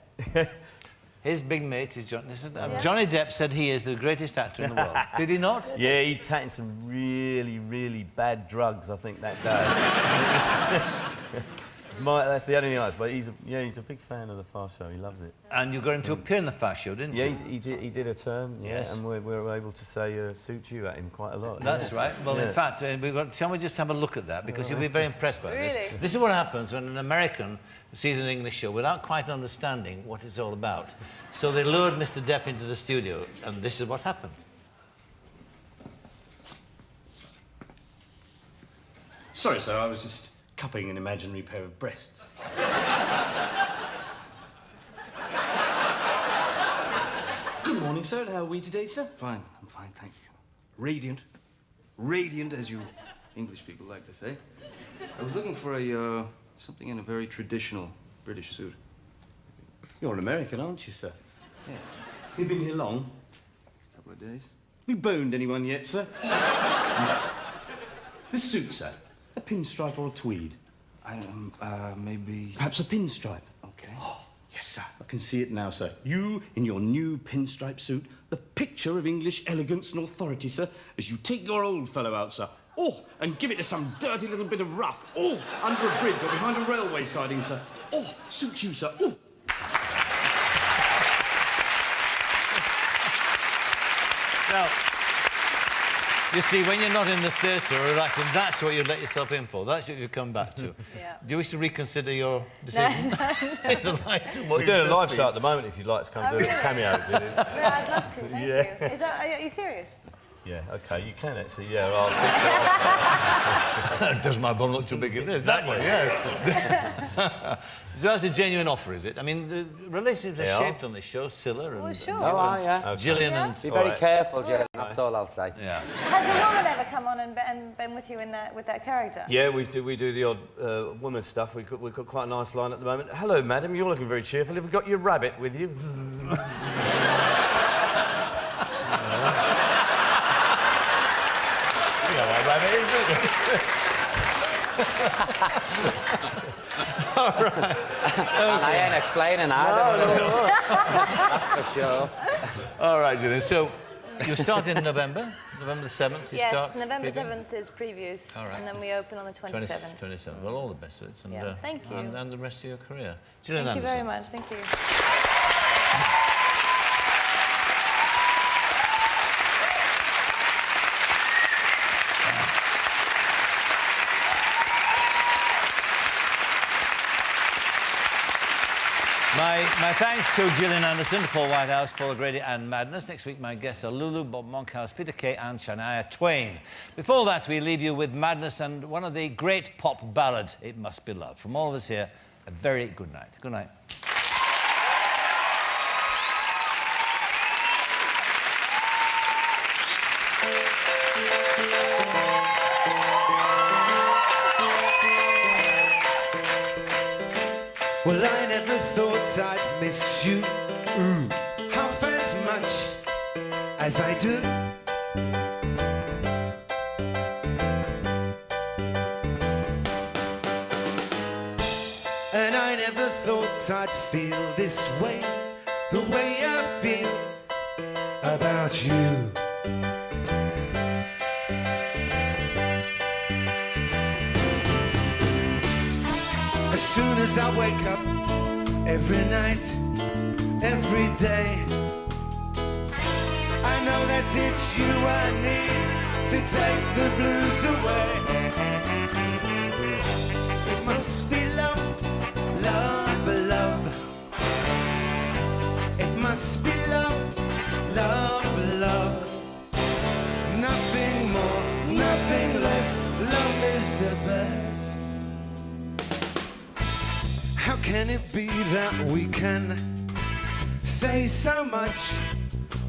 His big mate is Johnny. Johnny Depp said he is the greatest actor in the world. Did he not? Yeah, he'd taken some really, really bad drugs, I think, that day. That's the only thing I know, but he's a big fan of the Fast Show. He loves it. And you got him to appear in the Fast Show, didn't you? Yeah, he did a turn. Yeah, Yes. and we were able to say "suit you" at him quite a lot. That's right. Well, in fact, shall we just have a look at that, because you'll be very impressed by this. Really? This is what happens when an American sees an English show without quite understanding what it's all about. So they lured Mr. Depp into the studio, and this is what happened. Sorry, sir, I was just cupping an imaginary pair of breasts. Good morning, sir. How are we today, sir? Fine. I'm fine, thank you. Radiant. Radiant, as you English people like to say. I was looking for something in a very traditional British suit. You're an American, aren't you, sir? Yes. You've been here long? A couple of days. Have you boned anyone yet, sir? This suit, sir. A pinstripe or a tweed? Maybe... Perhaps a pinstripe. Okay. Oh, yes, sir. I can see it now, sir. You, in your new pinstripe suit, the picture of English elegance and authority, sir, as you take your old fellow out, sir. Oh, and give it to some dirty little bit of rough. Oh, under a bridge or behind a railway siding, sir. Oh, suit you, sir. Oh. Now, you see, when you're not in the theatre or relaxing, that's what you let yourself in for. That's what you come back to. Yeah. Do you wish to reconsider your decision? In the light of what We're doing a you've live just show seen? at the moment if you'd like to come do a really? cameo. Yeah, I'd love to, thank Yeah. you. Is that, are you serious? Yeah, OK, you can actually, yeah. I'll speak to you. Does my bum look too big in this? That one, yeah. So that's a genuine offer, is it? I mean, the relationships They are are. shaped on this show, Scylla and... Well, sure. Oh, yeah. Okay. Gillian and... Be very All right. careful, Gillian. That's all I'll say. Yeah. Has a woman ever come on and been with you in with that character? Yeah, we do the odd woman stuff. We've got quite a nice line at the moment. Hello, madam, you're looking very cheerful. Have you got your rabbit with you? You know what a rabbit is, don't you? And I ain't explaining either. That's for sure. All right, Gillian. So you start in November the 7th. You Yes, start November gigging? 7th is previews, All right. and then we open on the 27th. 27th. Well, all the best of it. And, Yeah, thank you. And the rest of your career. Gillian Thank you Anderson. very much, thank you. My thanks to Gillian Anderson, to Paul Whitehouse, Paul O'Grady and Madness. Next week, my guests are Lulu, Bob Monkhouse, Peter Kay and Shania Twain. Before that, we leave you with Madness and one of the great pop ballads, It Must Be Love. From all of us here, a very good night. Good night. Well, I never thought I'd miss you half as much as I do. And I never thought I'd feel this way, the way I feel about you. As soon as I wake up, every night, every day, I know that it's you I need to take the blues away. It must be love, love, love. It must be love, love, love. Nothing more, nothing less. Love is the best. How can it be that we can say so much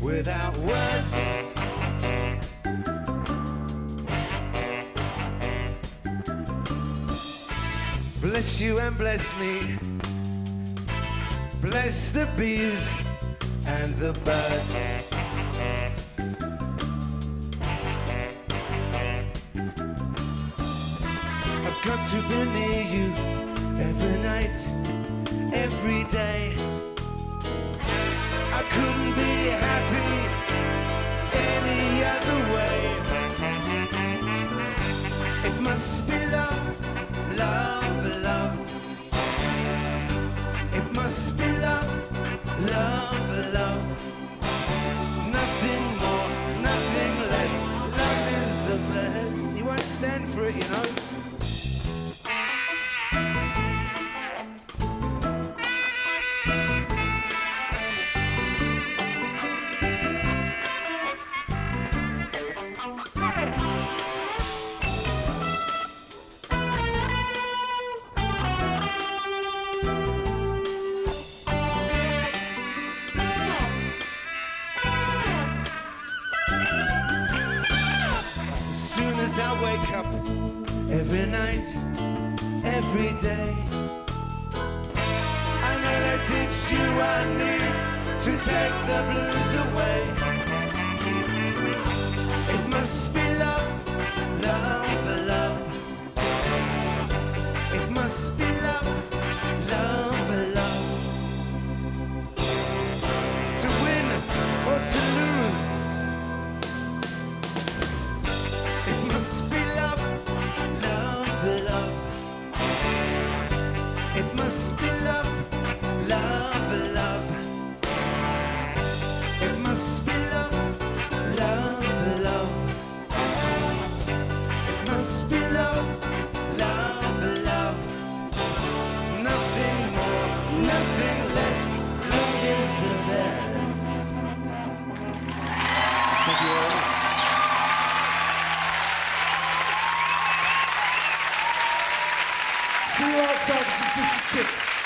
without words? Bless you and bless me. Bless the bees and the birds. I've got to be near you every night, every day. I couldn't be happy any other way. It must be love, love, love. It must be love, love, love. Nothing more, nothing less. Love is the best. You won't stand for it, you know. up every night, every day. I'm gonna teach you I need to take the blues away. It must be love, love, love. It must be love, love, love. To win or to lose, it must be love, love, love. It must be love, love, love. It must be love, love, love. It must be love, love, love. Nothing more, nothing less. Love is the best. Thank you all. See you outside for some fish and chips.